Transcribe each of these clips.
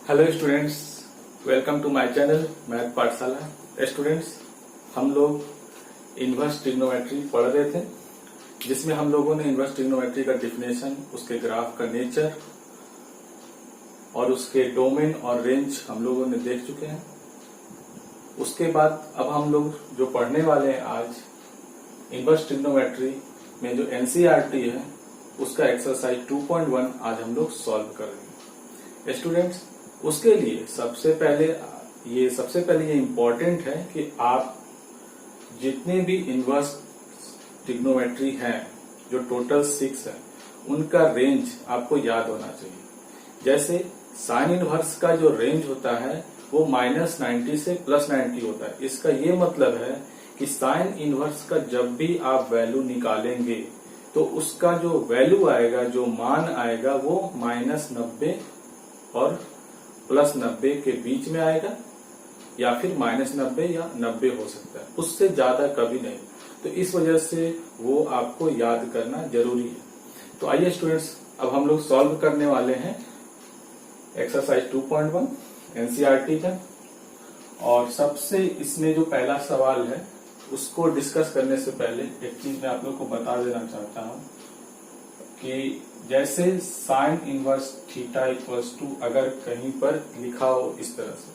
Hello students, welcome to my channel math Pathshala. Students, हम लोग inverse trigonometry पढ़ रहे थे, जिसमें हम लोगों ने इनवर्स ट्रिग्नोमेट्री का डिफिनेशन, उसके ग्राफ का नेचर और उसके डोमेन और रेंज हम लोगों ने देख चुके हैं। उसके बाद अब हम लोग जो पढ़ने वाले हैं आज, इनवर्स ट्रिग्नोमेट्री में जो एनसीईआरटी है उसका एक्सरसाइज 2.1 आज हम लोग सॉल्व करेंगे। स्टूडेंट्स, उसके लिए सबसे पहले ये इम्पोर्टेंट है कि आप जितने भी इनवर्स ट्रिग्नोमेट्री हैं, जो टोटल 6 है, उनका रेंज आपको याद होना चाहिए। जैसे साइन इनवर्स का जो रेंज होता है वो -90 से +90 होता है। इसका ये मतलब है कि साइन इनवर्स का जब भी आप वैल्यू निकालेंगे तो उसका जो वैल्यू आएगा, जो मान आएगा, वो -90 और +90 के बीच में आएगा, या फिर -90 या 90 हो सकता है, उससे ज्यादा कभी नहीं। तो इस वजह से वो आपको याद करना जरूरी है। तो आइए स्टूडेंट्स, अब हम लोग सॉल्व करने वाले हैं एक्सरसाइज 2.1 एनसीईआरटी का। और सबसे इसमें जो पहला सवाल है उसको डिस्कस करने से पहले एक चीज मैं आप लोग को बता देना चाहता हूं कि जैसे sine inverse theta equals to अगर कहीं पर लिखा हो इस तरह से,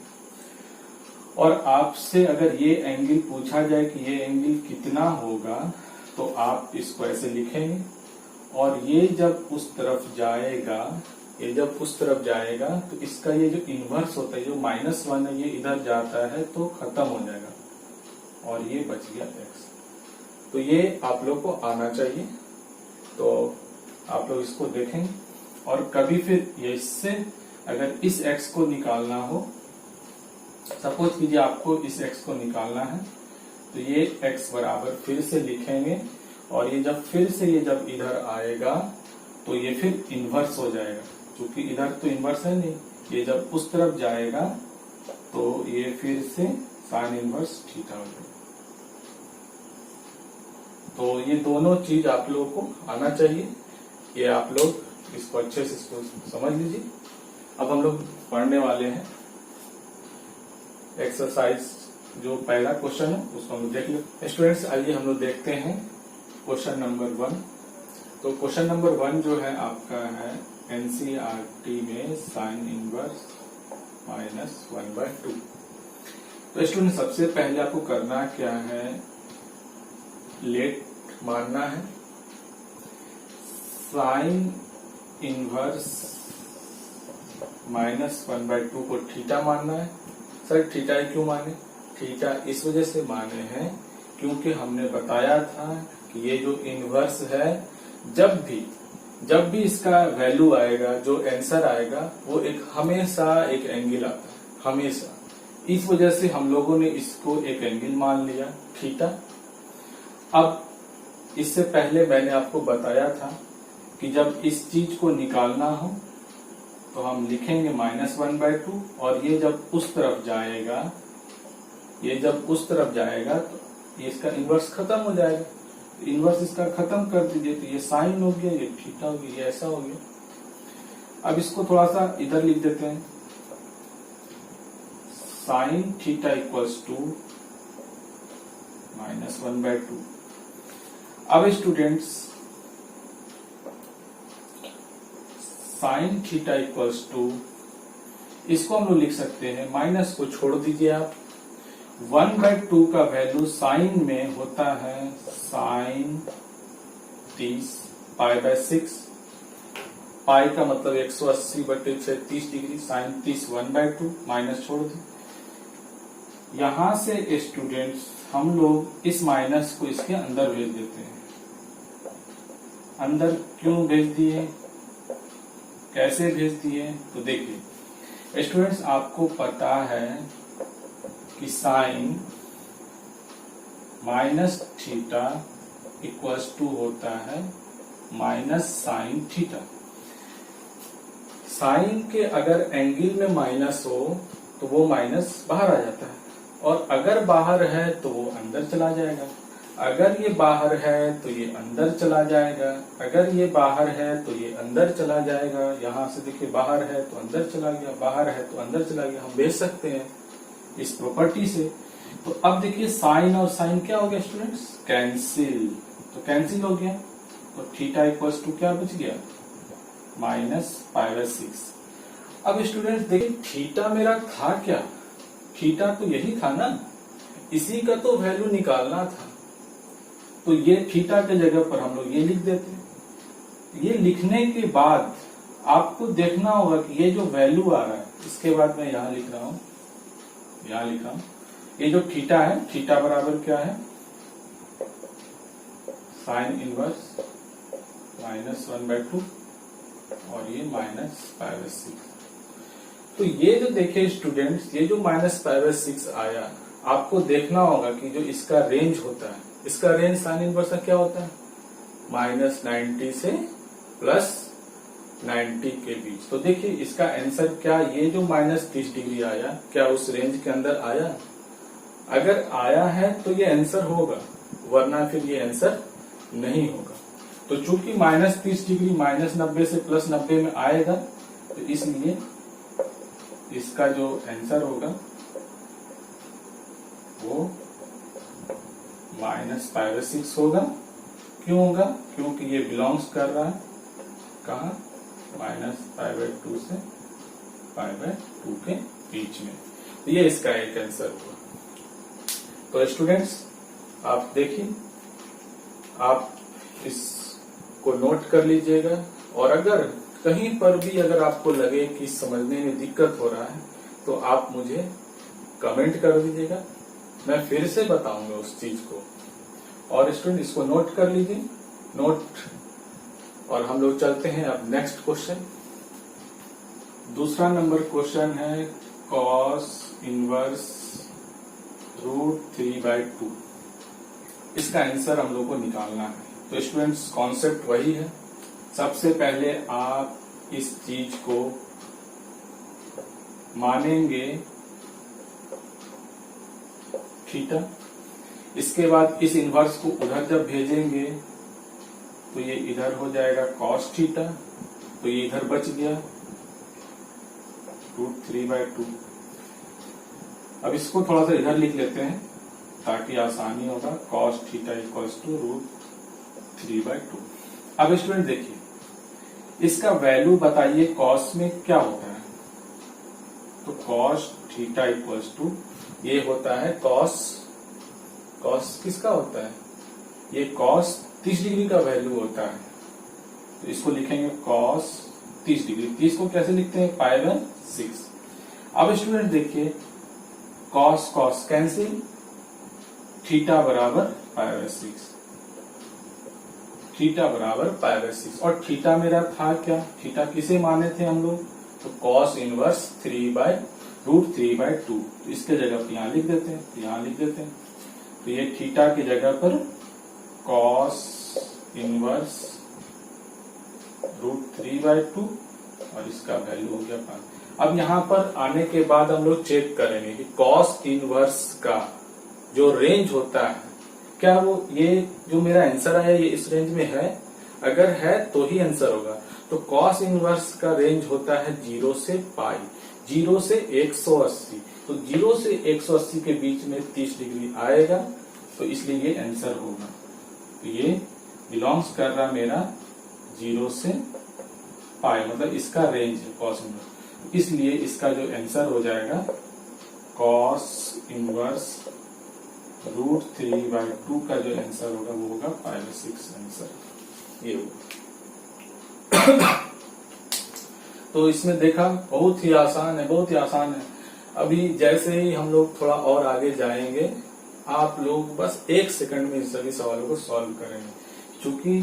और आपसे अगर ये एंगल पूछा जाए कि ये एंगल कितना होगा, तो आप इसको ऐसे लिखेंगे, और ये जब उस तरफ जाएगा, तो इसका ये जो इनवर्स होता है, जो -1 है, ये इधर जाता है तो खत्म हो जाएगा, और ये बच गया x। तो ये आप लोग को आना चाहिए। तो आप लोग इसको देखेंगे, और कभी फिर ये इससे अगर इस x को निकालना हो, सपोज कीजिए आपको इस x को निकालना है, तो ये x बराबर फिर से लिखेंगे, और ये जब इधर आएगा तो ये फिर इनवर्स हो जाएगा, क्योंकि इधर तो इनवर्स है नहीं। ये जब उस तरफ जाएगा तो ये फिर से साइन इनवर्स थीटा हो जाएगा। तो ये दोनों चीज आप लोगों को आना चाहिए। ये आप लोग इसको अच्छे से इसको समझ लीजिए। अब हम लोग पढ़ने वाले हैं एक्सरसाइज, जो पहला क्वेश्चन है उसको हम लोग देख लेते हैं। स्टूडेंट्स, आइए हम लोग देखते हैं क्वेश्चन नंबर 1। तो क्वेश्चन नंबर 1 जो है आपका है एनसीईआरटी में साइन इनवर्स -1/2। तो स्टूडेंट, सबसे पहले आपको करना क्या है, लेट मानना है साइन इनवर्स -1/2 को थीटा मानना है। सर थीटा क्यों माने? थीटा इस वजह से माने हैं क्योंकि हमने बताया था कि ये जो इनवर्स है, जब भी इसका वैल्यू आएगा, जो आंसर आएगा, वो हमेशा एक एंगल आता है, हमेशा। इस वजह से हम लोगों ने इसको एक एंगल मान लिया, थीटा। अब इससे पहले मैंने आपको बताया था कि जब इस चीज को निकालना हो तो हम लिखेंगे -1/2, और ये जब उस तरफ जाएगा तो इसका इनवर्स खत्म हो जाएगा। इनवर्स इसका खत्म कर दीजिए, तो ये साइन हो गया, ये थीटा हो गया, ये ऐसा हो गया। अब इसको थोड़ा सा इधर लिख देते हैं, साइन थीटा इक्वल्स टू -1/2। अब students, sine theta equals to, इसको हम लोग लिख सकते हैं, माइनस को छोड़ दीजिए आप, 1/2 का वैल्यू साइन में होता है साइन 30 π/6। पाई का मतलब 180/6 डिग्री, साइन 30 1/2, माइनस छोड़ दी। यहां से स्टूडेंट्स हम लोग इस माइनस को इसके अंदर भेज देते हैं। अंदर क्यों भेज दिए, कैसे भेज दिए? तो देखिए स्टूडेंट्स, आपको पता है कि साइन -थीटा इक्वल्स टू होता है -साइन थीटा। साइन के अगर एंगल में माइनस हो तो वो माइनस बाहर आ जाता है, और अगर बाहर है तो वो अंदर चला जाएगा। अगर ये बाहर है तो ये अंदर चला जाएगा, अगर ये बाहर है तो ये अंदर चला जाएगा। यहां से देखिए बाहर है तो अंदर चला गया, बाहर है तो अंदर चला गया। हम भेज सकते हैं इस प्रॉपर्टी से। तो अब देखिए साइन और साइन क्या हो गया स्टूडेंट्स, कैंसिल। तो कैंसिल हो गया तो थीटा इक्वल्स टू क्या बच गया, -π/6। अब स्टूडेंट्स देखिए थीटा मेरा था क्या, थीटा तो यही था ना, इसी का तो वैल्यू निकालना था। तो ये थीटा के जगह पर हम लोग ये लिख देते। ये लिखने के बाद आपको देखना होगा कि ये जो वैल्यू आ रहा है, इसके बाद मैं यहां लिख रहा हूं, यहां लिख रहा हूं, ये जो थीटा है, थीटा बराबर क्या है, साइन इनवर्स -1/2 और ये -π/6। तो ये जो देखिए स्टूडेंट्स, ये जो -π/6 आया, आपको देखना होगा कि जो इसका रेंज होता है, इसका रेंज साइन इनवर्स का क्या होता है, -90 से +90 के बीच। तो देखिए इसका आंसर क्या, ये जो -30 डिग्री आया, क्या उस रेंज के अंदर आया? अगर आया है तो ये आंसर होगा, वरना फिर ये आंसर नहीं होगा। तो चूंकि -30 डिग्री -90 से +90 में आएगा, तो इसलिए इसका जो आंसर होगा वो -π/6 होगा। क्यों होगा? क्योंकि ये बिलोंग्स कर रहा है कहा, -π/2 से π/2 के बीच में। तो ये इसका एक आंसर हुआ। तो स्टूडेंट्स आप देखिए, आप इसको नोट कर लीजिएगा, और अगर कहीं पर भी अगर आपको लगे कि समझने में दिक्कत हो रहा है तो आप मुझे कमेंट कर दीजिएगा, मैं फिर से बताऊंगा उस चीज को। और स्टूडेंट इसको नोट कर लीजिए, नोट। और हम लोग चलते हैं अब नेक्स्ट क्वेश्चन। दूसरा नंबर क्वेश्चन है cos इनवर्स √3/2। इसका आंसर हम लोग को निकालना है। तो स्टूडेंट्स कॉन्सेप्ट वही है। सबसे पहले आप इस चीज को मानेंगे थीटा, इसके बाद इस इनवर्स को उधर जब भेजेंगे तो ये इधर हो जाएगा cos थीटा, तो ये इधर बच गया √3/2। अब इसको थोड़ा सा इधर लिख लेते हैं ताकि आसानी होगा, cos थीटा इक्वल्स टू √3/2। अब स्टूडेंट देखिए, इसका वैल्यू बताइए cos में क्या होता है। तो cos थीटा इक्वल्स टू ये होता है cos किसका होता है, ये cos 30 डिग्री का वैल्यू होता है। तो इसको लिखेंगे cos 30 डिग्री। 30 को कैसे लिखते हैं, π/6। अब स्टूडेंट देखिए, cos कैंसिल, थीटा बराबर π/6, थीटा बराबर π/6। और थीटा मेरा था क्या, थीटा किसे माने थे हम लोग, तो cos इनवर्स √3/2। इसके जगह पर यहां लिख देते हैं, यहां लिख देते हैं। तो ये थीटा की जगह पर cos इनवर्स √3/2 और इसका वैल्यू हो गया 5। अब यहां पर आने के बाद हम लोग चेक करेंगे कि cos इनवर्स का जो रेंज होता है, क्या वो ये जो मेरा आंसर आया ये इस रेंज में है। अगर है तो ही आंसर होगा। तो cos इनवर्स का रेंज होता है 0 से π, 0 से 180। तो 0 से 180 के बीच में 30 डिग्री आएगा, तो इसलिए ये आंसर होगा। तो ये बिलोंग्स कर रहा मेरा 0 से π, मतलब इसका रेंज है cos इनवर्स। इसलिए इसका जो आंसर हो जाएगा cos इनवर्स √3/2 का जो आंसर होगा वो होगा π/6 आंसर, ये होगा। तो इसमें देखा बहुत ही आसान है, बहुत ही आसान है। अभी जैसे ही हम लोग थोड़ा और आगे जाएंगे, आप लोग बस 1 सेकंड में इस सभी सवालों को सॉल्व करेंगे। क्योंकि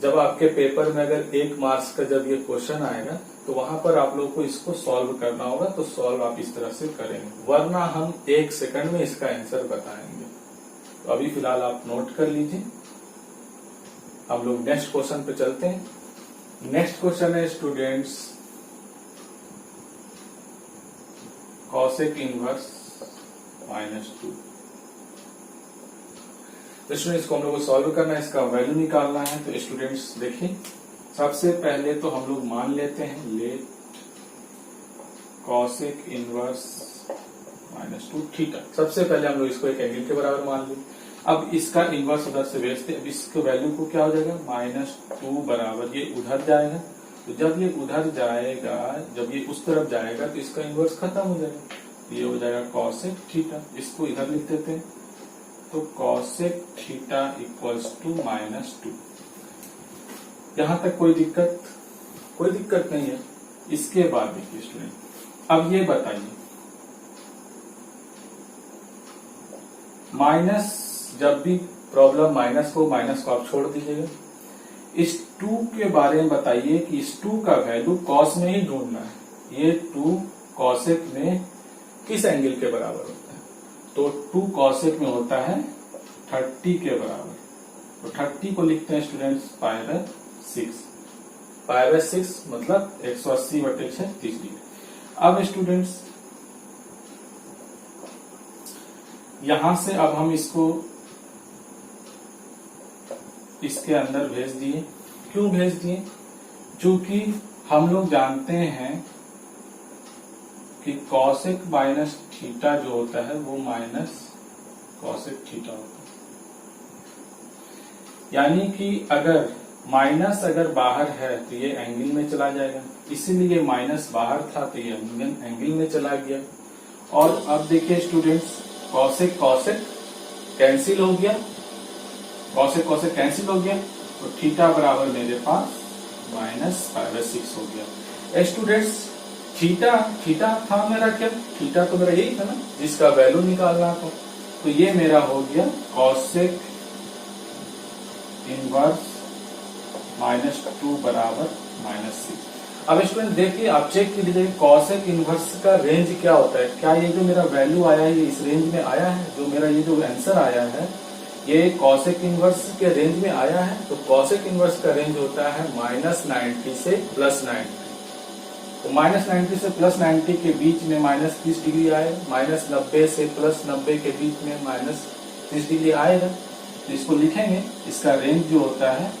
जब आपके पेपर में अगर 1 मार्क्स का जब ये क्वेश्चन आएगा तो वहां पर आप लोग को इसको सॉल्व करना होगा। तो सॉल्व आप इस तरह से करेंगे, वरना हम 1 सेकंड में इसका आंसर बताएंगे। तो अभी फिलहाल आप नोट कर लीजिए। हम लोग नेक्स्ट क्वेश्चन पे चलते हैं। नेक्स्ट क्वेश्चन है स्टूडेंट्स cosec इनवर्स -2। तो स्टूडेंट्स को हम लोग को सॉल्व करना है, इसका वैल्यू निकालना है। तो स्टूडेंट्स देखिए, सबसे पहले तो हम लोग मान लेते हैं लेट कॉसेक इनवर्स -2 थीटा। सबसे पहले हम लोग इसको एक एंगल के बराबर मान लें। अब इसका इनवर्स उधर से भेजते, अब इसके वैल्यू को क्या हो जाएगा -2 बराबर, ये उधर जाएगा। तो जब ये उधर जाएगा, जब ये उस तरफ जाएगा तो इसका इनवर्स खत्म हो जाएगा, तो ये हो जाएगा कॉसेक थीटा। इसको इधर लिख देते हैं, तो कॉसेक थीटा इक्वल्स टू -2। यहां तक कोई दिक्कत नहीं है। इसके बाद देखिए स्टूडेंट, अब ये बताइए माइनस, जब भी प्रॉब्लम माइनस को आप छोड़ दीजिएगा। इस 2 के बारे में बताइए कि इस 2 का वैल्यू कॉस में ही ढूंढना है। ये 2 कॉसेक में किस एंगल के बराबर होता है? तो 2 कॉसेक में होता है 30 के बराबर। तो 30 को लिखते हैं स्टूडेंट्स π/6। π/6 मतलब 180/6 30 डिग्री। अब स्टूडेंट्स यहां से अब हम इसको इसके अंदर भेज दिए। क्यों भेज दिए? क्योंकि हम लोग जानते हैं कि कॉसेक माइनस थीटा जो होता है वो माइनस कॉसेक थीटा होता है। यानी कि अगर माइनस अगर बाहर है तो ये एंगल में चला जाएगा, इसीलिए माइनस बाहर था तो ये एंगल में चला गया। और अब देखिए स्टूडेंट्स, कॉसेक कॉसेक कैंसिल हो गया, कॉसेक कॉसेक कैंसिल हो गया, तो थीटा बराबर मेरे पास -π/6 हो गया। स्टूडेंट्स थीटा था मेरा क्या? थीटा तो मेरा यही था ना जिसका वैल्यू निकालना था। तो ये मेरा हो गया कॉसेक इनवर्स -2 बराबर -6। अब स्टूडेंट देखिए, आप चेक कीजिए कॉसेक इनवर्स का रेंज क्या होता है। क्या ये जो मेरा वैल्यू आया है ये इस रेंज में आया है? जो मेरा ये जो आंसर आया है ये कॉसेक इनवर्स के रेंज में आया है। तो कॉसेक इनवर्स का रेंज होता है -90 से +90। तो -90 से +90 के बीच में -30 डिग्री आए, -90 से +90 के बीच में -30 डिग्री आएगा। तो इसको लिखेंगे, इसका रेंज जो होता है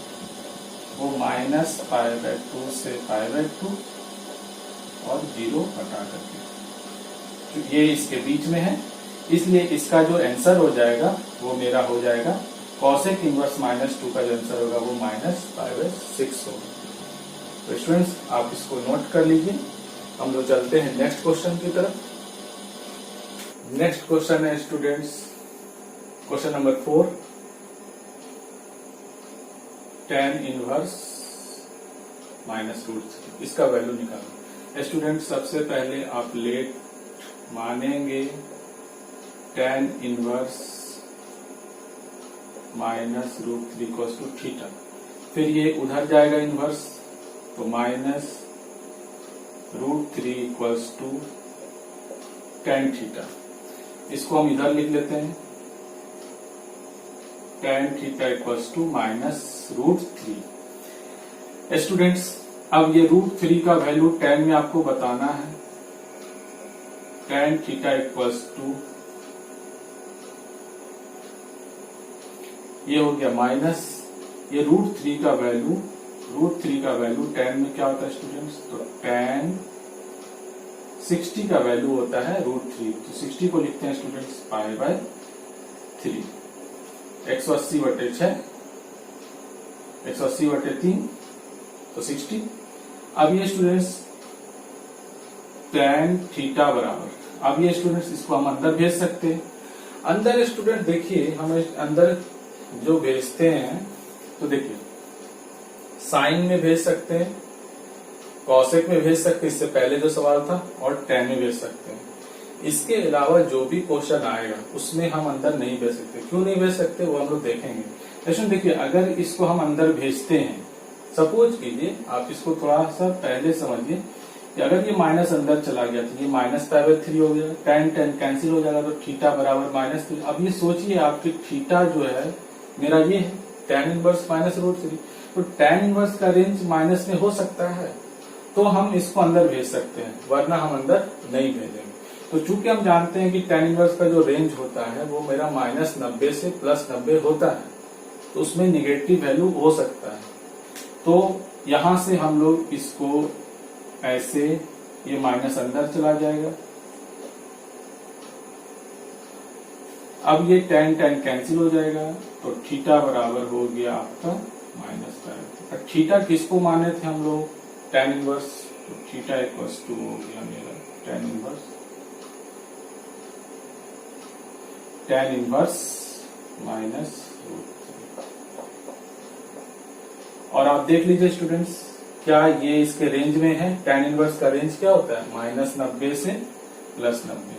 वो -π/2 से π/2 और 0 हटा करके, तो ये इसके बीच में है, इसलिए इसका जो आंसर हो जाएगा वो मेरा हो जाएगा कॉसेक इनवर्स -2 का जो आंसर होगा वो -π/6 होगा। तो स्टूडेंट्स आप इसको नोट कर लीजिए। हम लोग चलते हैं नेक्स्ट क्वेश्चन की तरफ। नेक्स्ट क्वेश्चन है students question number 4, tan inverse -√3। इसका वैल्यू निकालना। स्टूडेंट सबसे पहले आप लेट मानेंगे tan inverse -√3 equals to theta. फिर ये उधर जाएगा इनवर्स, तो -√3 इक्वल्स टू tan थीटा। इसको हम इधर लिख लेते हैं, tan theta equals to -√3। Students अब ये √3 का वैल्यू tan में आपको बताना है। tan थीटा इक्वल्स टू, ये हो गया माइनस, ये √3 का वैल्यू tan में क्या होता है स्टूडेंट्स? तो tan 60 का वैल्यू होता है √3। तो 60 को लिखते हैं स्टूडेंट्स π/3। 180/6, 180/3 तो 60। अब ये स्टूडेंट्स tan थीटा बराबर, अब ये स्टूडेंट्स इसको हम अंदर भेज सकते हैं। अंदर स्टूडेंट देखिए, हमें अंदर जो भेजते हैं तो देखिए साइन में भेज सकते हैं, कॉसेक में भेज सकते हैं, इससे पहले जो सवाल था, और tan में भेज सकते हैं। इसके अलावा जो भी क्वेश्चन आएगा उसमें हम अंदर नहीं भेज सकते। क्यों नहीं भेज सकते वो हम लोग देखेंगे। लेकिन देखिए, अगर इसको हम अंदर भेजते हैं, सपोज कीजिए, आप इसको थोड़ा सा पहले समझिए कि अगर ये माइनस अंदर चला गया तो ये -π/3 हो गया, tan कैंसिल हो जाएगा, तो थीटा बराबर -3। अब ये सोचिए आपकी थीटा जो है मेरा ये है tan इनवर्स -√3, तो tan इनवर्स का रेंज माइनस में हो सकता है, तो हम इसको अंदर भेज सकते हैं, वरना हम अंदर नहीं भेजेंगे। तो चूंकि हम जानते हैं कि tan इनवर्स का जो रेंज होता है वो मेरा -90 से +90 होता है, तो उसमें निगेटिव वैल्यू हो सकता है। तो यहां से हम लोग इसको ऐसे, ये माइनस अंदर चला जाएगा। अब ये tan कैंसिल हो जाएगा, तो थीटा बराबर हो गया आपका -tan। थीटा किसको माने थे हम लोग? tan inverse. तो थीटा इक्वल्स टू हो गया मेरा tan इनवर्स माइनस। और आप देख लीजिए स्टूडेंट्स, क्या ये इसके रेंज में है? tan इनवर्स का रेंज क्या होता है? -90 से +90।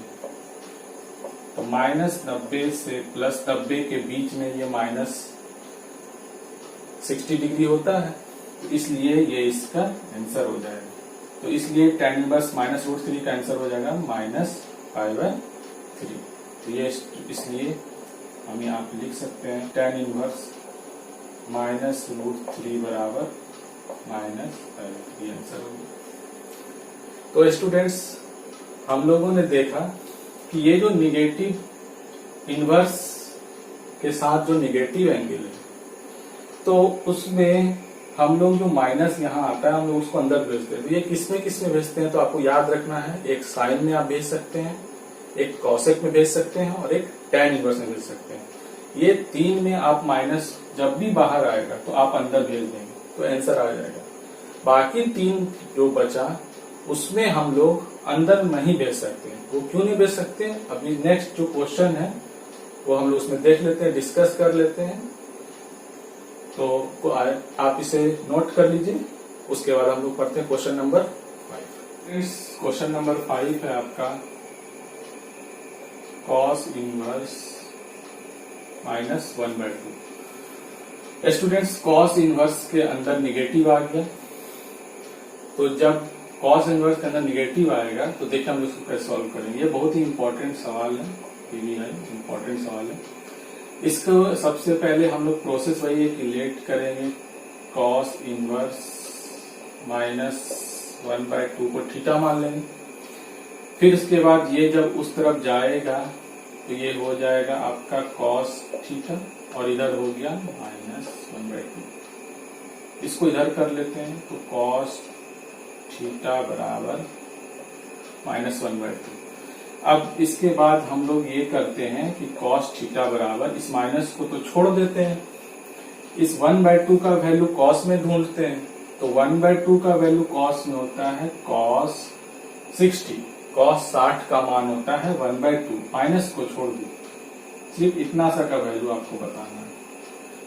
तो -90 से +90 के बीच में ये -60 डिग्री होता है, तो इसलिए ये इसका आंसर हो जाएगा। तो इसलिए tan इनवर्स -√3 का आंसर हो जाएगा -π/3। तो ये इसलिए हम यहाँ पे लिख सकते हैं tan इनवर्स -√3 बराबर -π/3 आंसर होगा। तो स्टूडेंट्स, हम लोगों ने देखा कि ये जो निगेटिव इनवर्स के साथ जो निगेटिव एंगल है, तो उसमें हम लोग जो माइनस यहाँ आता है हम लोग उसको अंदर भेजते हैं। तो ये किसमें भेजते हैं? तो आपको याद रखना है, एक साइन में आप भेज सकते हैं, एक कॉसेक में भेज सकते हैं और एक tan इनवर्स में भेज सकते हैं। ये 3 में आप माइनस जब भी बाहर आएगा तो आप अंदर भेज देंगे, तो आंसर आ जाएगा। बाकी 3 जो बचा उसमें हम लोग अंदर नहीं भेज सकते। वो क्यों नहीं भेज सकते? अभी नेक्स्ट जो क्वेश्चन है वो हम लोग उसमें देख लेते हैं, डिस्कस कर लेते हैं। तो आप इसे नोट कर लीजिए। उसके बाद हम लोग पढ़ते हैं क्वेश्चन नंबर 5। इस क्वेश्चन नंबर 5 है आपका cos inverse -1/2। Students, cos inverse के अंदर निगेटिव आ गया, तो जब cos इनवर्स के अंदर निगेटिव आएगा तो देखिए हम इसको कैसे सॉल्व करेंगे। ये बहुत ही इंपॉर्टेंट सवाल है, इंपॉर्टेंट सवाल है। इसको सबसे पहले हम लोग प्रोसेस वही है कि लेट करेंगे, cos इनवर्स -1/2 को थीटा मान लेंगे। फिर इसके बाद ये जब उस तरफ जाएगा तो ये हो जाएगा आपका cos थीटा और इधर हो गया -1/2। इसको इधर कर लेते हैं, तो cos थीटा बराबर -1/2। अब इसके बाद हम लोग ये करते हैं कि cos थीटा बराबर, इस माइनस को तो छोड़ देते हैं, इस 1/2 का वैल्यू cos में ढूंढते हैं। तो 1/2 का वैल्यू cos में होता है cos 60। cos 60 का मान होता है 1/2। माइनस को छोड़ दी, सिर्फ इतना सा का वैल्यू आपको बताना है।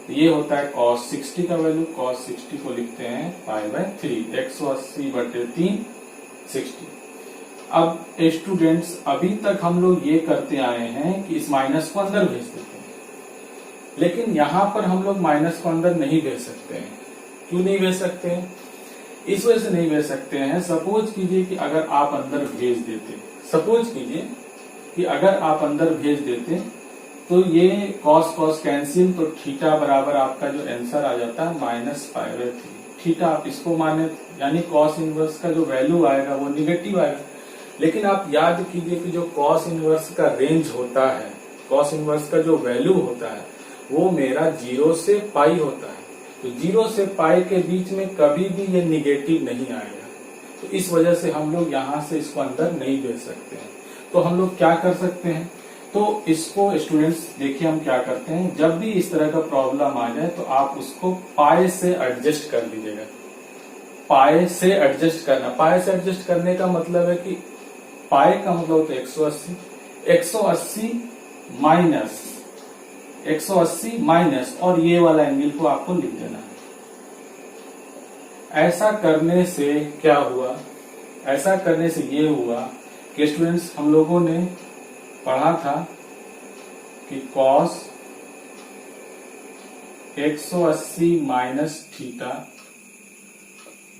तो ये होता है cos 60 का वैल्यू। cos 60 को लिखते हैं π/3, 180/3 60। अब स्टूडेंट्स, अभी तक हम लोग ये करते आए हैं कि इस माइनस को अंदर भेज देते हैं, लेकिन यहां पर हम लोग माइनस को अंदर नहीं भेज सकते हैं। क्यों नहीं भेज सकते हैं? इस वजह से नहीं भेज सकते हैं, सपोज कीजिए कि अगर आप अंदर भेज देते, तो ये cos कैंसिल, तो थीटा बराबर आपका जो आंसर आ जाता है -π/3। थीटा आप इसको माने, यानी cos इनवर्स का जो वैल्यू आएगा वो निगेटिव आएगा। लेकिन आप याद कीजिए कि जो cos इनवर्स का रेंज होता है, cos इनवर्स का जो वैल्यू होता है वो मेरा 0 से पाई होता है। तो 0 से पाई के बीच में कभी भी ये निगेटिव नहीं आएगा। तो इस वजह से हम लोग यहाँ से इसको अंदर नहीं भेज सकते हैं। तो हम लोग क्या कर सकते हैं? तो इसको स्टूडेंट्स देखिए हम क्या करते हैं, जब भी इस तरह का प्रॉब्लम आ जाए तो आप उसको पाई से एडजस्ट कर लीजिएगा। पाई से एडजस्ट करना, पाई से एडजस्ट करने का मतलब है कि पाई का मतलब होता है 180 माइनस और ये वाला एंगल को आपको लिख देना है। ऐसा करने से क्या हुआ? ऐसा करने से ये हुआ कि स्टूडेंट्स, हम लोगों ने पढ़ा था कि cos 180 minus theta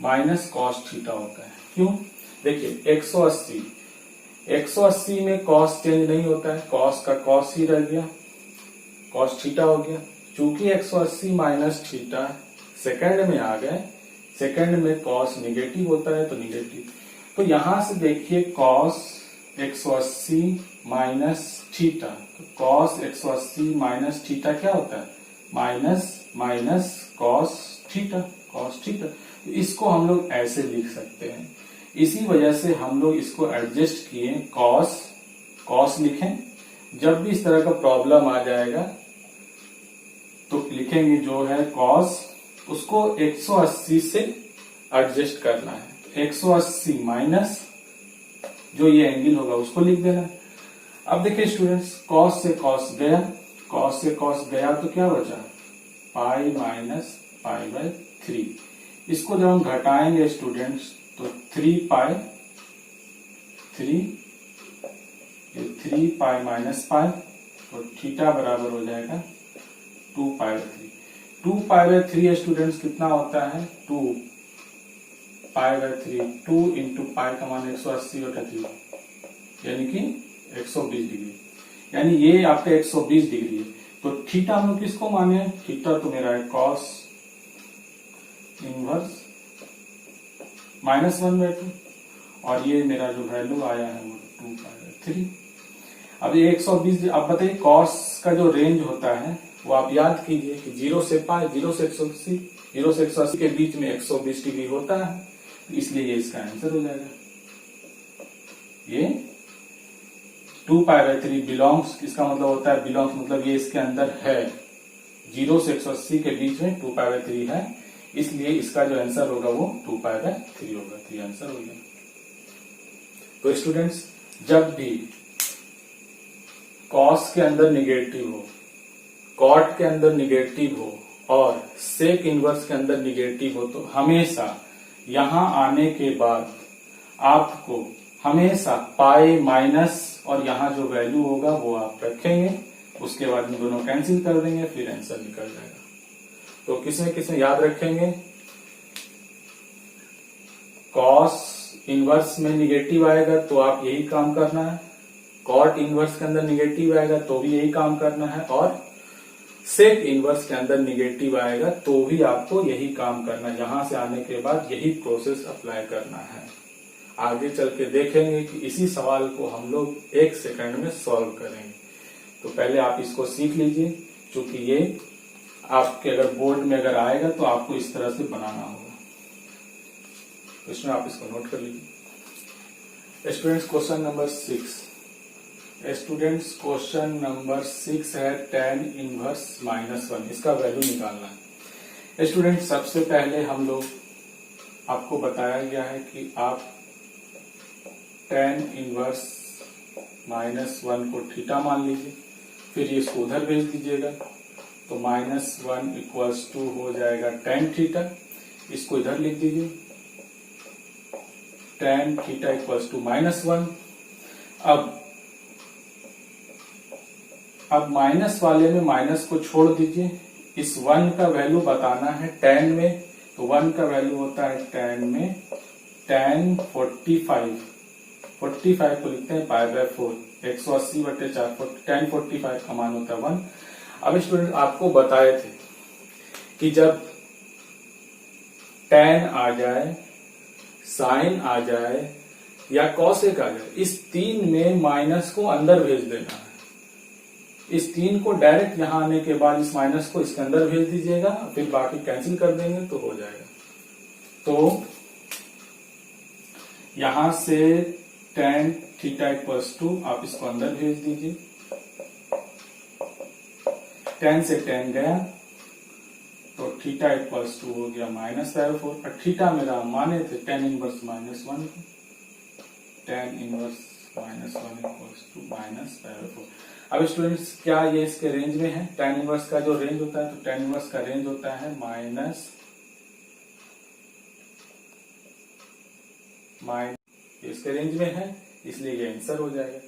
minus cos theta होता है। क्यों? देखिए 180 में cos चेंज नहीं होता है, cos का cos ही रह गया, cos थीटा हो गया। चूंकि 180 माइनस थीटा सेकंड में आ गए, सेकंड में cos निगेटिव होता है तो निगेटिव। तो यहां से देखिए cos 180 माइनस थीटा। तो कॉस 180 माइनस थीटा क्या होता है? Minus minus cos theta, cos theta. तो इसको हम लोग ऐसे लिख सकते हैं। इसी वजह से हम लोग इसको एडजस्ट किए, कॉस कॉस लिखें। जब भी इस तरह का प्रॉब्लम आ जाएगा तो लिखेंगे जो है कॉस, उसको 180 से एडजस्ट करना है। 180 माइनस जो ये एंगल होगा उसको लिख देना है। अब देखिए स्टूडेंट्स, कॉस से कॉस गया, कॉस से कॉस गया तो क्या बचा? Pi minus pi by 3। इसको जब हम घटाएंगे स्टूडेंट्स तो 3 पाई, 3 पाई माइनस पाई, तो थीटा बराबर हो जाएगा 2 pi by 3। 2 pi by 3 students कितना होता है? 2 पाई बाय 3। 2 इंटू पाई का मान 180/3 यानी कि 120 डिग्री। यानी ये आपका 120 डिग्री है। तो थीटा हम लोग किसको माने? थीटा तो मेरा है कॉस इनवर्स -1/2 और ये मेरा जो वैल्यू आया है वो 2 पाई बाय 3। अब ये 120, अब बताइए कॉस का जो रेंज होता है वो आप याद कीजिए कि 0 से पाई, 0 से 180, 0 से 180 के बीच में 120 डिग्री होता है। इसलिए ये इसका आंसर हो जाएगा। ये 2 पाई बाय 3 बिलोंग्स, इसका मतलब होता है बिलोंग्स मतलब ये इसके अंदर है। 0 से 180 के बीच में 2 पाई बाय 3 है, इसलिए इसका जो आंसर होगा वो 2 पाई बाय 3 होगा। 3 आंसर हो गया। तो स्टूडेंट्स, जब भी कॉस के अंदर निगेटिव हो, कॉट के अंदर निगेटिव हो और सेक इनवर्स के अंदर निगेटिव हो तो हमेशा यहां आने के बाद आपको हमेशा पाई माइनस और यहां जो वैल्यू होगा वो आप रखेंगे। उसके बाद इन दोनों कैंसिल कर देंगे, फिर आंसर निकल जाएगा। तो किसमें याद रखेंगे? कॉस इनवर्स में निगेटिव आएगा तो आप यही काम करना है, कॉट इनवर्स के अंदर निगेटिव आएगा तो भी यही काम करना है, और सेक इनवर्स के अंदर निगेटिव आएगा तो भी आपको यही काम करना है। यहां से आने के बाद यही प्रोसेस अप्लाई करना है। आगे चल के देखेंगे कि इसी सवाल को हम लोग 1 सेकंड में सॉल्व करेंगे। तो पहले आप इसको सीख लीजिए, क्योंकि ये आपके अगर बोर्ड में अगर आएगा तो आपको इस तरह से बनाना होगा। तो इसमें आप इसको नोट कर लीजिए। Students, question number 6। Students, question number 6 है tan इनवर्स -1। इसका वैल्यू निकालना है। स्टूडेंट, सबसे पहले हम लोग आपको बताया गया है कि आप tan इनवर्स -1 को थीटा मान लीजिए, फिर इसको उधर भेज दीजिएगा। तो -1 इक्वल्स टू हो जाएगा tan थीटा, इसको इधर लिख दीजिए। tan theta equals to -1। अब माइनस वाले में माइनस को छोड़ दीजिए। इस 1 का वैल्यू बताना है tan में, तो 1 का वैल्यू होता है tan में tan 45। 45 को लिखते हैं पाई बाय 4। 180/4 tan 45 का मान होता है 1। अब स्टूडेंट आपको बताए थे कि जब tan आ जाए, साइन आ जाए या कॉसेक आ जाए, इस 3 में माइनस को अंदर भेज देना है। इस 3 को डायरेक्ट यहां आने के बाद इस माइनस को इसके अंदर भेज दीजिएगा, फिर बाकी कैंसिल कर देंगे तो हो जाएगा। तो यहां से tan थीटा इक्वल्स टू आप इसको अंदर भेज दीजिए। tan से tan गया तो थीटा इक्वल्स टू हो गया -4। और थीटा मेरा माने थे tan इनवर्स -1 को, tan इनवर्स -1 इक्वल्स टू -4। अब स्टूडेंट्स, क्या ये इसके रेंज में है? tan इनवर्स का जो रेंज होता है, तो tan इनवर्स का रेंज होता है इसके रेंज में है, इसलिए ये आंसर हो जाएगा।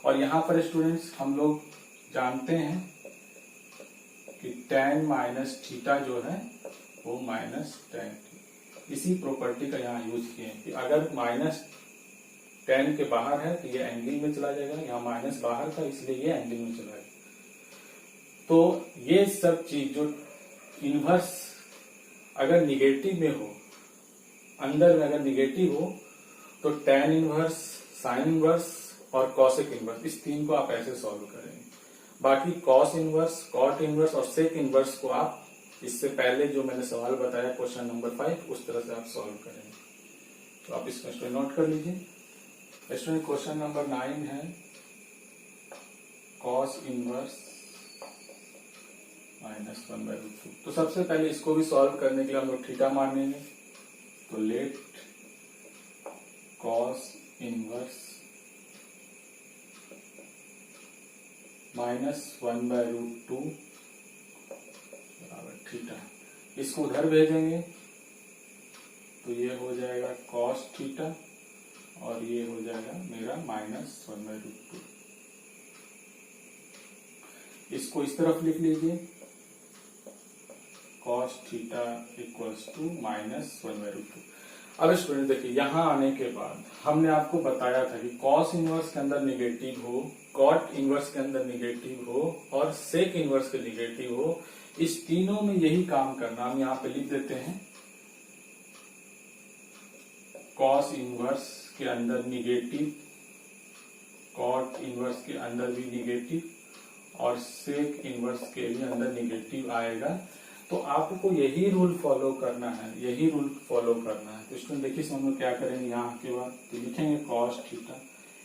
और यहां पर स्टूडेंट्स हम लोग जानते हैं कि tan माइनस थीटा जो है वो -tan, इसी प्रॉपर्टी का यहाँ यूज किए हैं कि अगर -tan के बाहर है तो ये एंगल में चला जाएगा। यहाँ माइनस बाहर था इसलिए ये एंगल में चला जाएगा। तो ये सब चीज जो इनवर्स अगर निगेटिव में हो, अंदर में अगर निगेटिव हो, तो tan इनवर्स, साइन इनवर्स और कॉसेक इनवर्स, इस तीन को आप ऐसे सॉल्व करेंगे। बाकी कॉस इनवर्स, कॉट इनवर्स और सेक इनवर्स को आप इससे पहले जो मैंने सवाल बताया क्वेश्चन नंबर 5 उस तरह से आप सॉल्व करेंगे। तो आप इसको स्टूडेंट नोट कर लीजिए। स्टूडेंट क्वेश्चन नंबर 9 है कॉस इनवर्स -1/√2। तो सबसे पहले इसको भी सॉल्व करने के लिए हम लोग थीटा मानेंगे। तो लेट कॉस इनवर्स -1/√2 बराबर थीटा, इसको उधर भेजेंगे तो ये हो जाएगा कॉस थीटा और ये हो जाएगा मेरा -1/√2। इसको इस तरफ लिख लीजिए, कॉस थीटा इक्वल्स टू -1/√2। अब स्टूडेंट देखिए, यहां आने के बाद हमने आपको बताया था कि कॉस इनवर्स के अंदर निगेटिव हो, कॉट इनवर्स के अंदर निगेटिव हो और सेक इनवर्स के निगेटिव हो, इस तीनों में यही काम करना। हम यहां पे लिख देते हैं कॉस इनवर्स के अंदर निगेटिव, कॉट इनवर्स के अंदर भी निगेटिव और सेक इनवर्स के भी अंदर निगेटिव आएगा। तो आपको यही रूल फॉलो करना है, यही रूल फॉलो करना है। तो स्टूडेंट देखिए हम लोग क्या करेंगे, यहाँ के बाद तो लिखेंगे कॉस थीटा,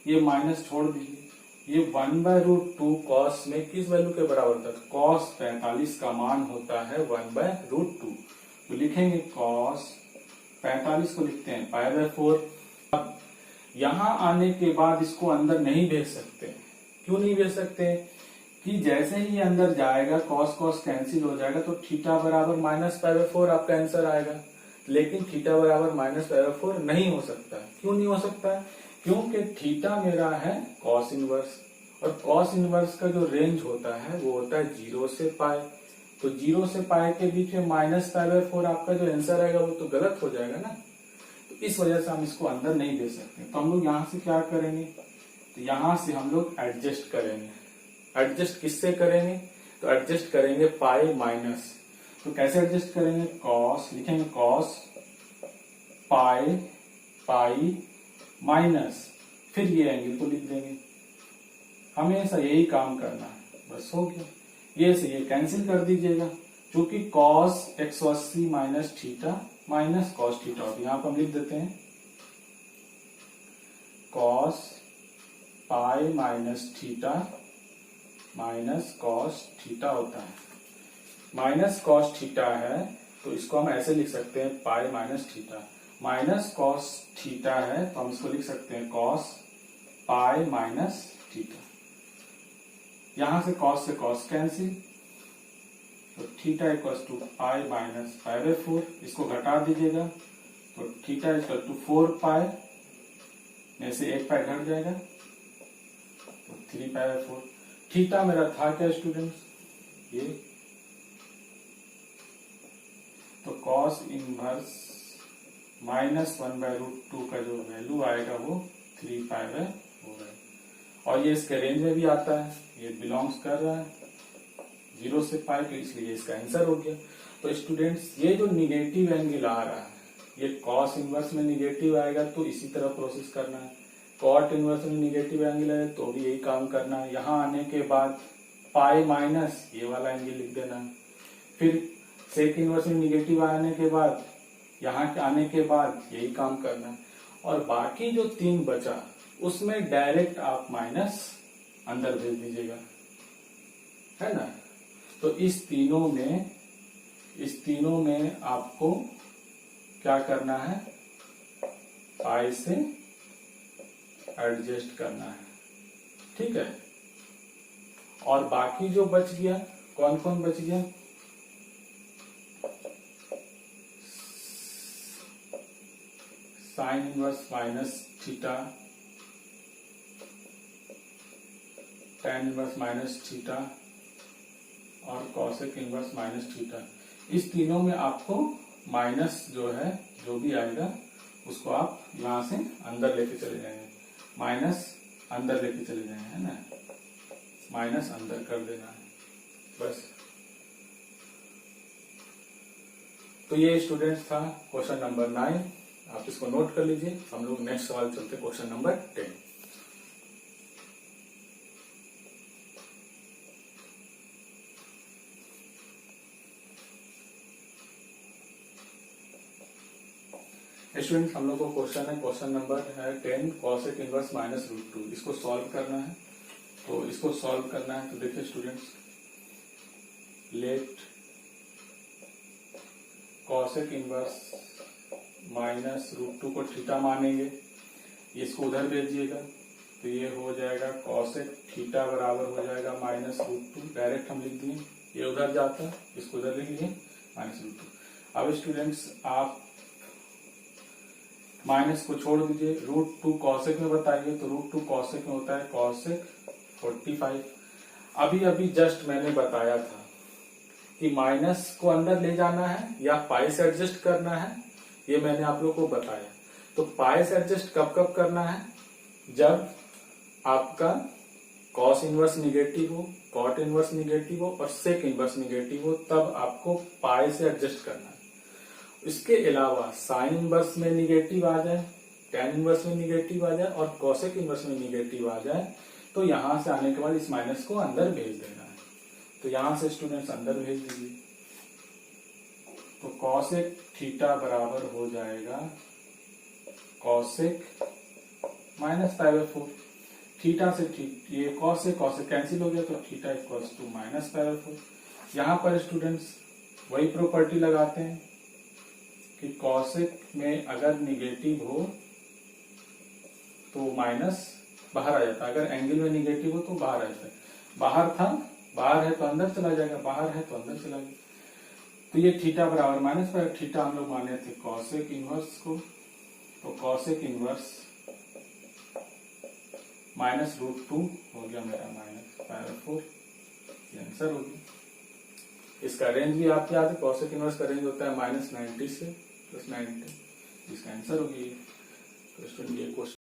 ये माइनस छोड़ दीजिए, ये 1/√2 कॉस में किस वैल्यू के बराबर होता है, कॉस 45 का मान होता है 1/√2। तो लिखेंगे कॉस 45 को लिखते हैं π/4। अब यहाँ आने के बाद इसको अंदर नहीं भेज सकते। क्यों नहीं भेज सकते कि जैसे ही अंदर जाएगा कॉस कॉस कैंसिल हो जाएगा, तो थीटा बराबर -π/4 आपका आंसर आएगा। लेकिन थीटा बराबर -π/4 नहीं हो सकता। क्यों नहीं हो सकता? क्योंकि थीटा मेरा है कॉस इनवर्स और कॉस इनवर्स का जो रेंज होता है वो होता है 0 से पाई। तो 0 से पाई के बीच में -π/4 आपका जो आंसर आएगा वो तो गलत हो जाएगा ना। तो इस वजह से हम इसको अंदर नहीं दे सकते। तो हम लोग यहाँ से क्या करेंगे, तो यहाँ से हम लोग एडजस्ट करेंगे। एडजस्ट किससे करेंगे, तो एडजस्ट करेंगे पाई माइनस। तो कैसे एडजस्ट करेंगे, कॉस लिखेंगे कॉस पाई पाई माइनस, फिर ये एंगल को लिख देंगे। हमेशा यही काम करना है, बस हो गया। ये से ये कैंसिल कर दीजिएगा, क्योंकि cos 180 minus theta minus cos theta होती है। यहाँ पर हम लिख देते हैं cos pi minus theta minus cos theta होता है। माइनस कॉस थीटा है तो इसको हम ऐसे लिख सकते हैं pi minus theta, minus cos theta है तो हम इसको लिख सकते हैं कॉस पाई माइनस थीटा। यहां से कॉस कैंसिल, तो theta equal to pi minus π/4। इसको घटा दीजिएगा तो थीटा इक्वल टू 4 पाई में से 1 पाई घट जाएगा तो 3 π/4। थीटा मेरा था क्या स्टूडेंट्स, ये तो कॉस इनवर्स -1/√2 का जो वैल्यू आएगा वो 3 π/4 है। और ये इसके रेंज में भी आता है, ये बिलोंग्स कर रहा है 0 से पाई, तो इसलिए इसका आंसर हो गया। तो स्टूडेंट्स ये जो निगेटिव एंगल आ रहा है ये कॉस इनवर्स में निगेटिव आएगा तो इसी तरह प्रोसेस करना है। कॉट इनवर्स में निगेटिव एंगल है तो भी यही काम करना है। यहाँ आने के बाद पाई माइनस ये वाला एंगल लिख देना है। फिर सेक इनवर्स में निगेटिव आने के बाद यहाँ आने के बाद यही काम करना है। और बाकी जो 3 बचा उसमें डायरेक्ट आप माइनस अंदर भेज दीजिएगा, है ना। तो इस तीनों में आपको क्या करना है, पाई से एडजस्ट करना है, ठीक है। और बाकी जो बच गया, कौन कौन बच गया, sine inverse minus theta, tan inverse minus theta और कॉसेक इनवर्स माइनस थीटा। इस तीनों में आपको माइनस जो है जो भी आएगा उसको आप यहां से अंदर लेके चले जाएंगे, माइनस अंदर लेके चले जाएंगे, है ना, माइनस अंदर कर देना है बस। तो ये स्टूडेंट्स था क्वेश्चन नंबर 9, आप इसको नोट कर लीजिए। हम लोग नेक्स्ट सवाल चलते क्वेश्चन नंबर 10। स्टूडेंट हम लोग को क्वेश्चन नंबर है 10 कॉसेक इनवर्स माइनस रूट 2। इसको सॉल्व करना है। तो इसको सॉल्व करना है तो देखिए students, let cosec inverse minus root 2 को थीटा मानेंगे, इसको उधर भेजिएगा तो ये हो जाएगा कॉसेक थीटा बराबर हो जाएगा माइनस रूट 2। डायरेक्ट हम लिख दिए, ये उधर जाता है, इसको उधर लिख लिए माइनस रूट 2। अब स्टूडेंट्स आप माइनस को छोड़ दीजिए, रूट 2 कॉसेक में बताइए तो रूट 2 कॉसेक में होता है कॉसेक 45। अभी अभी जस्ट मैंने बताया था कि माइनस को अंदर ले जाना है या पाई से एडजस्ट करना है, ये मैंने आप लोग को बताया। तो पाई से एडजस्ट कब कब करना है, जब आपका कॉस इनवर्स निगेटिव हो, कॉट इनवर्स निगेटिव हो और सेक इनवर्स निगेटिव हो, तब आपको पाई से एडजस्ट करना है। इसके अलावा साइन इनवर्स में निगेटिव आ जाए, टैन इनवर्स में निगेटिव आ जाए और कॉसेक इनवर्स में निगेटिव आ जाए, तो यहां से आने के बाद इस माइनस को अंदर भेज देना है। तो यहां से स्टूडेंट्स अंदर भेज दीजिए, तो कॉसेक थीटा बराबर हो जाएगा कॉसेक माइनस पाई/4। थीटा से ये कॉस से कैंसिल हो गया तो थीटा इक्वल्स टू माइनस पाई/4। यहां पर स्टूडेंट्स वही प्रॉपर्टी लगाते हैं कि कॉसेक में अगर निगेटिव हो तो माइनस बाहर आ जाता है, अगर एंगल में निगेटिव हो तो बाहर आ जाता है। बाहर था, बाहर है तो अंदर चला जाएगा, बाहर है तो अंदर चला जाएगा। तो ये थीटा बराबर माइनस पाई, थीटा हम लोग माने थे कॉसेक इनवर्स को, तो कॉसेक इनवर्स माइनस रूट 2 हो गया मेरा माइनस पाई/4, ये आंसर हो गया। इसका रेंज भी आपको याद है, कॉसेक इनवर्स का रेंज होता है -90 से +90, इसका आंसर हो गया। तो स्टूडेंट ये क्वेश्चन